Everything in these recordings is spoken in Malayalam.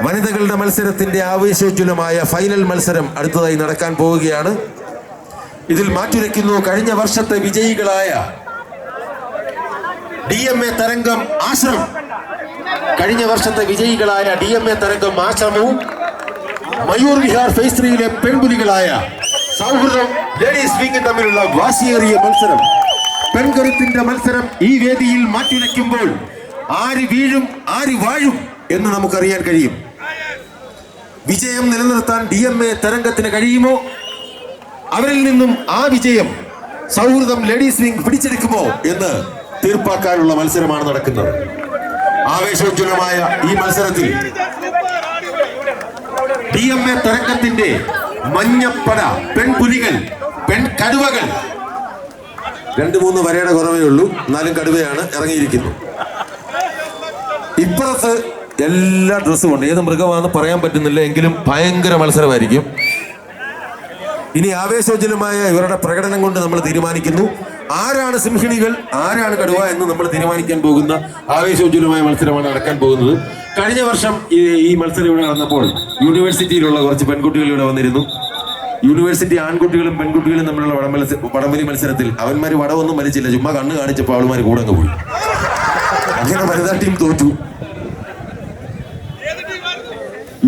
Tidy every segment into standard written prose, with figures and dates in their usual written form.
വനിതകളുടെ മത്സരത്തിന്റെ ആവേശോജ്വലമായ ഫൈനൽ മത്സരം അടുത്തതായി നടക്കാൻ പോവുകയാണ്. ഇതിൽ മാറ്റുരയ്ക്കുന്നു കഴിഞ്ഞ വർഷത്തെ വിജയികളായ DMA തരംഗം ആശ്രം. കഴിഞ്ഞ വർഷത്തെ വിജയികളായ DMA തരംഗം ആശ്രമവും മയൂർ വിഹാർ ഫേസ് 3 പെൺപുലികളായ സൗഹൃദം ലേഡീസ് വിംഗ് തമ്മിലുള്ള വാശിയേറിയ മത്സരം, പെൺകരുത്തിന്റെ മത്സരം ഈ വേദിയിൽ മാറ്റുരയ്ക്കുമ്പോൾ ആര് വീഴും ആര് വാഴും എന്ന് നമുക്കറിയാൻ കഴിയും. വിജയം നിലനിർത്താൻ DMA തരംഗത്തിന് കഴിയുമോ? അവരിൽ നിന്നും ആ വിജയം സൗഹൃദം ലേഡീസ് വിംഗ് പിടിച്ചെടുക്കുമോ എന്ന് തീർപ്പാക്കാനുള്ള മത്സരമാണ് നടക്കുന്നത്. ആവേശോജ്വലമായ ഈ മത്സരത്തിൽ DMA തരംഗത്തിന്റെ മഞ്ഞപ്പട പെൺപുലികൾ, പെൺകടുവകൾ, 2-3 വരയുടെ കുറവേ ഉള്ളൂ, എന്നാലും കടുവയാണ് ഇറങ്ങിയിരിക്കുന്നു. ഇപ്പുറത്ത് എല്ലാ ഡ്രസ്സും ഉണ്ട്. ഏത് മൃഗമാണെന്ന് പറയാൻ പറ്റുന്നില്ല, എങ്കിലും ഭയങ്കര മത്സരമായിരിക്കും. ഇനി ആവേശോജ്വലമായ ഇവരുടെ പ്രകടനം കൊണ്ട് നമ്മൾ തീരുമാനിക്കുന്നു ആരാണ് സിംഹിണികൾ, ആരാണ് കടുവ എന്ന് നമ്മൾ തീരുമാനിക്കാൻ പോകുന്ന ആവേശോജ്വലമായ മത്സരമാണ് നടക്കാൻ പോകുന്നത്. കഴിഞ്ഞ വർഷം ഈ മത്സരം ഇവിടെ നടന്നപ്പോൾ യൂണിവേഴ്സിറ്റിയിലുള്ള കുറച്ച് പെൺകുട്ടികൾ ഇവിടെ വന്നിരുന്നു. യൂണിവേഴ്സിറ്റി ആൺകുട്ടികളും പെൺകുട്ടികളും തമ്മിലുള്ള വടംവലി മത്സരത്തിൽ അവന്മാര് വടമൊന്നും വലിച്ചില്ല, ചുമ്മാ കണ്ണ് കാണിച്ചപ്പോൾ അവളുമാര് കൂടെ അങ്ങ് പോയി. അങ്ങനെ വനിതാ ടീം തോറ്റു.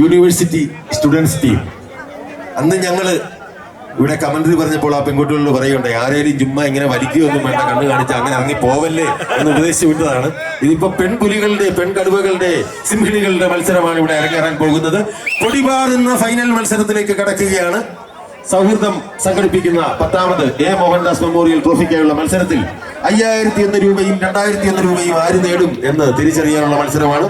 University students team. അന്ന് ഞങ്ങള് ഇവിടെ കമന്ററി പറഞ്ഞപ്പോൾ ആ പെൺകുട്ടികളോട് പറയുണ്ടായി, ആരെയും ചുമ്മാ ഇങ്ങനെ വലിക്കുകയൊന്നും വേണ്ട, കണ്ണ് കാണിച്ച് അങ്ങനെ ഇറങ്ങി പോവല്ലേ എന്ന് ഉപദേശിച്ചു വിട്ടതാണ്. ഇതിപ്പോ പെൺപുലികളുടെ, പെൺകടുവകളുടെ, സിംഹിണികളുടെ മത്സരമാണ് ഇവിടെ അരങ്ങേറാൻ പോകുന്നത്. പൊടിപാറുന്ന ഫൈനൽ മത്സരത്തിലേക്ക് കടക്കുകയാണ്. സൗഹൃദം സംഘടിപ്പിക്കുന്ന 10ാമത് A. മോഹൻദാസ് മെമ്മോറിയൽ ട്രോഫിക്കായുള്ള മത്സരത്തിൽ 5001 രൂപയും 2001 രൂപയും ആര് നേടും എന്ന് തിരിച്ചറിയാനുള്ള മത്സരമാണ്.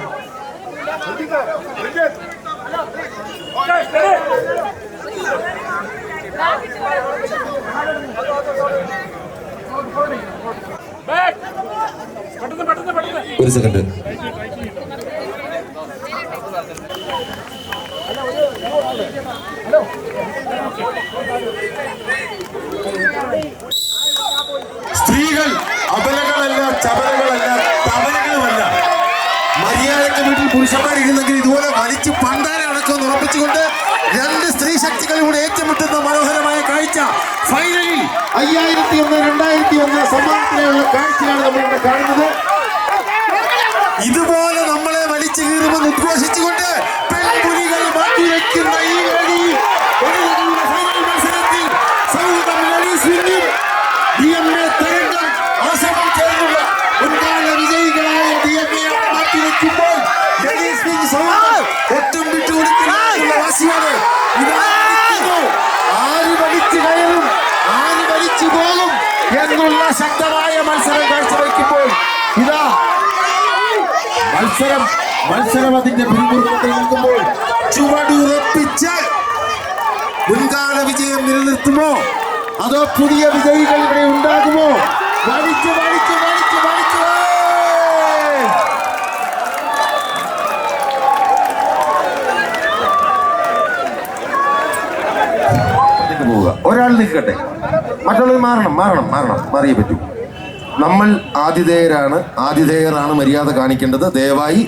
ഒരു സെക്കൻഡ്. സ്ത്രീകൾ അബലകളല്ല, ചപലകളല്ല, തബലകളുമല്ല. മര്യാദയ്ക്ക് വീട്ടിൽ പുരുഷന്മാരിരുന്നെങ്കിൽ ഇതുപോലെ വലിച്ചു പണ്ടാരെ അടക്കം ഉറപ്പിച്ചുകൊണ്ട് 2 സ്ത്രീ ശക്തികളിലൂടെ ഏറ്റുമുട്ടുന്ന മനോഹരമായ കാഴ്ച. ഫൈനലിൽ 5001, 2001 സമ്മാനത്തിനുള്ള കാഴ്ചയാണ് നമ്മളിവിടെ കാണുന്നത്. ഇതുപോലെ നമ്മളെ വലിച്ചു കീറുമെന്ന് ഉദ്ഘോഷിച്ചുകൊണ്ട് പെൺപുലികൾ മാറ്റിവെക്കുന്ന ഈ വേദിയിൽ ഫൈനൽ മത്സരത്തിൽ സൗഹൃദം ലേഡീസ് വിംഗും DMA തരംഗം ആശ്രമം ചേർന്നുള്ള മുൻകാല വിജയികളായ DMA മാറ്റിവെക്കുമ്പോൾ ലേഡീസ് വിംഗ് സൗഹൃദം ഒട്ടും വിട്ടുകൊടുക്കുന്ന വാശിയാണ്. ആര് വലിച്ചു കയറും, ആര് വലിച്ചു പോകും എന്നുള്ള ശക്തമായ മത്സരം കാഴ്ചവെക്കുമ്പോൾ ഇതാ മത്സരം അതിന്റെ പിരിമുറുക്കത്തിൽ നിൽക്കുമ്പോൾ ചുവടുറപ്പിച്ച് മുൻകാല വിജയം നിലനിർത്തുമോ അതോ പുതിയ വിജയികൾ ഇവിടെ ഉണ്ടാകുമോ? വലിച്ചു വലിച്ചു വലിച്ചു വലിച്ചു പോവുക. ഒരാൾ നിൽക്കട്ടെ, മറ്റുള്ളവർ മാറിയേ പറ്റൂ. നമ്മൾ ആതിഥേയരാണ് മര്യാദ കാണിക്കേണ്ടത്. ദയവായി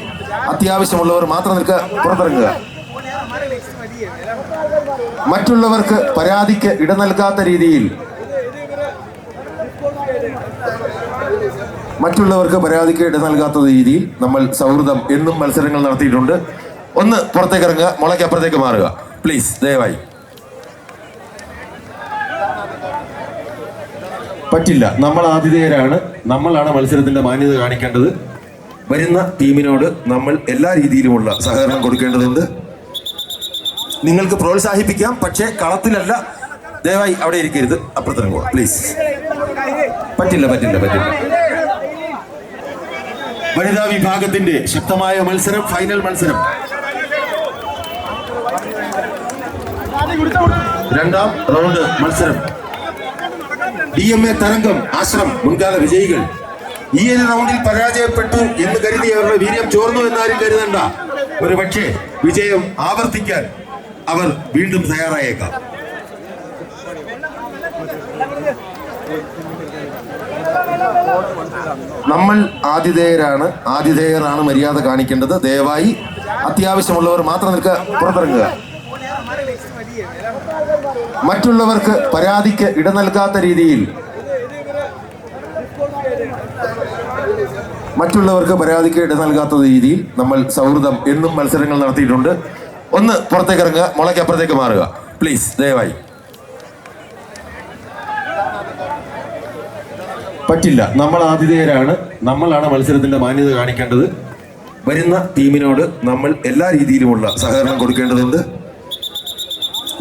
അത്യാവശ്യമുള്ളവർ മാത്രം പുറത്തിറങ്ങുക. മറ്റുള്ളവർക്ക് പരാതിക്ക് ഇട നൽകാത്ത രീതിയിൽ നമ്മൾ സൗഹൃദം എന്നും മത്സരങ്ങൾ നടത്തിയിട്ടുണ്ട്. ഒന്ന് പുറത്തേക്ക് ഇറങ്ങുക, മുളയ്ക്ക് അപ്പുറത്തേക്ക് മാറുക പ്ലീസ്, ദയവായി. പറ്റില്ല, നമ്മൾ ആതിഥേയരാണ്, നമ്മളാണ് മത്സരത്തിന്റെ മാന്യത കാണിക്കേണ്ടത്. വരുന്ന ടീമിനോട് നമ്മൾ എല്ലാ രീതിയിലുമുള്ള സഹകരണം കൊടുക്കേണ്ടതുണ്ട്. നിങ്ങൾക്ക് പ്രോത്സാഹിപ്പിക്കാം, പക്ഷേ കളത്തിലല്ല. ദയവായി അവിടെ ഇരിക്കരുത്, അപ്പുറത്തിറങ്ങുക പ്ലീസ്. പറ്റില്ല. വനിതാ വിഭാഗത്തിന്റെ ശക്തമായ മത്സരം, ഫൈനൽ മത്സരം. 2ാം റൗണ്ട് മത്സരം. DMA തരംഗം ആശ്രം മുൻകാല വിജയികൾ ഈ ഒരു റൗണ്ടിൽ പരാജയപ്പെട്ടു എന്ന് കരുതി അവരുടെ വീര്യം ചോർന്നു എന്നാരും കരുതണ്ട. ഒരു പക്ഷേ വിജയം ആവർത്തിക്കാൻ അവർ വീണ്ടും തയ്യാറായേക്കാം. നമ്മൾ ആതിഥേയരാണ് മര്യാദ കാണിക്കേണ്ടത്. ദയവായി അത്യാവശ്യമുള്ളവർ മാത്രം പുറത്തിറങ്ങുക. മറ്റുള്ളവർക്ക് പരാതിക്ക് ഇട നൽകാത്ത രീതിയിൽ നമ്മൾ സൗഹൃദം എന്നും മത്സരങ്ങൾ നടത്തിയിട്ടുണ്ട്. ഒന്ന് പുറത്തേക്ക് ഇറങ്ങുക, മുളയ്ക്ക് അപ്പുറത്തേക്ക് മാറുക പ്ലീസ്, ദയവായി. പറ്റില്ല, നമ്മൾ ആതിഥേയരാണ്, നമ്മളാണ് മത്സരത്തിന്റെ മാന്യത കാണിക്കേണ്ടത്. വരുന്ന ടീമിനോട് നമ്മൾ എല്ലാ രീതിയിലുമുള്ള സഹകരണം കൊടുക്കേണ്ടതുണ്ട്.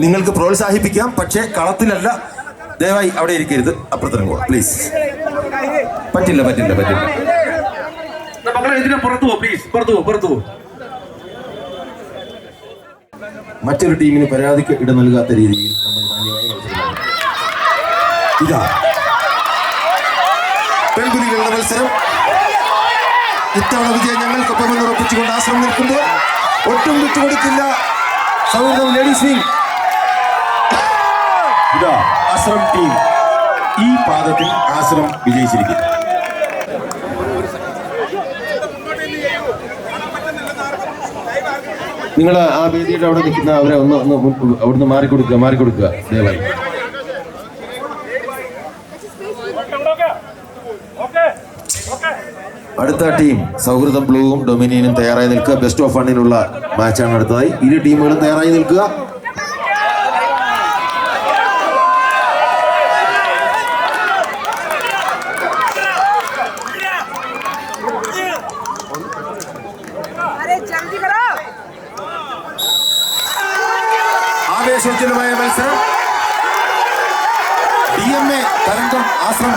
നിങ്ങൾക്ക് പ്രോത്സാഹിപ്പിക്കാം, പക്ഷേ കളത്തിലല്ല. ദയവായി അവിടെ ഇരിക്കരുത്, അപ്പുറത്തിറങ്ങുക പ്ലീസ്. പറ്റില്ല. മറ്റൊരു ടീമിന് പരാതിക്ക് ഇട നൽകാത്ത രീതിയിൽ നമ്മൾ മാന്യമായി മത്സരം. ഇതാ പെൺകുട്ടികളുടെ മത്സരം. ഇത്തവണ വിജയം ഞങ്ങൾക്കൊപ്പമെന്ന് ഉറപ്പിച്ചുകൊണ്ട് ആശ്രമം നിൽക്കുമ്പോൾ ഒട്ടും വിട്ടുകൊടുക്കില്ല സൗഹൃദം ലേഡീസ് വിംഗ്. ഇതാ ആശ്രം ടീം. ഈ പാദത്തിൽ ആശ്രം വിജയിച്ചിരിക്കുന്നു. നിങ്ങൾ ആ വേദിയുടെ അവിടെ നിൽക്കുന്ന അവരെ ഒന്ന് അവിടുന്ന് മാറിക്കൊടുക്കുക ദയവായി. അടുത്ത ടീം സൗഹൃദം ബ്ലൂവും ഡൊമിനിയനും തയ്യാറായി നിൽക്കുക. ബെസ്റ്റ് ഓഫ് വണ്ണിനുള്ള മാച്ചാണ് അടുത്തതായി. ഇരു ടീമുകളും തയ്യാറായി നിൽക്കുക. ആവേശോജ്വലമായ മത്സരം. DMA തരംഗം ആശ്രം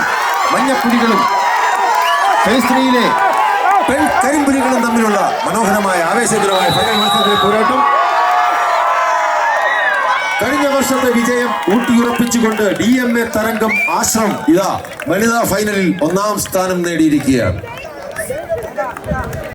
മഞ്ഞപ്പുലികളും ഫേസ് 3-യിലെ കരിമ്പുലികളും തമ്മിലുള്ള മനോഹരമായ ആവേശകരമായ ഫൈനൽ മത്സരത്തിലെ പോരാട്ടം. കഴിഞ്ഞ വർഷത്തെ വിജയം ഊട്ടിയുറപ്പിച്ചുകൊണ്ട് DMA തരംഗം ആശ്രം ഇതാ വനിതാ ഫൈനലിൽ 1ാം സ്ഥാനം നേടിയിരിക്കുകയാണ്.